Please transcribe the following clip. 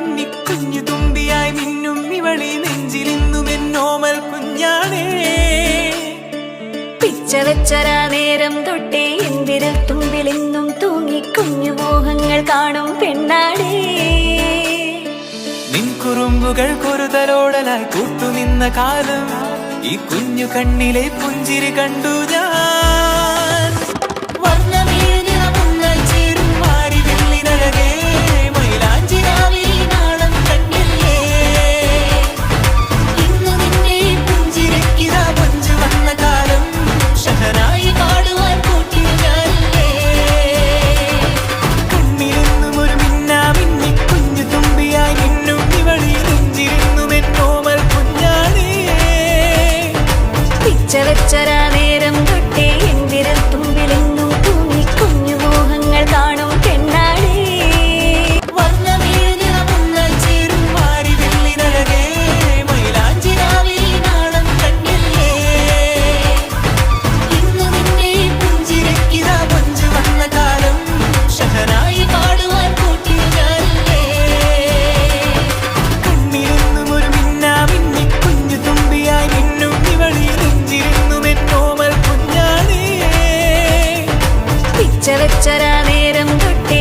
മിന്നി കുഞ്ഞു തുമ്പിയായി മിന്നും ഇവളി നെഞ്ചിലിന്നും എന്നോമൽ കുഞ്ഞാണേ. പിച്ച വെച്ചരാ നേരം തൊട്ടേ എന്തിരൽ തുമ്പിലെന്നും തൂങ്ങി കുഞ്ഞു മോഹങ്ങൾ കാണും പെണ്ണാടേ. നിൻ കുറുമ്പുകൾ കുറുതലോടലായി കൂട്ടുനിന്ന കാലം ഈ കുഞ്ഞു കണ്ണിലെ പുഞ്ചിരി കണ്ടു ഞാൻ. വെച്ചരാ നേരം തൊട്ടേ എന്തിരൽ തുമ്പിലെന്നും തൂങ്ങി കുഞ്ഞു മോഹങ്ങൾ കാണും പെണ്ണാടേ. വെച്ചരാ നേരം തൊട്ടേ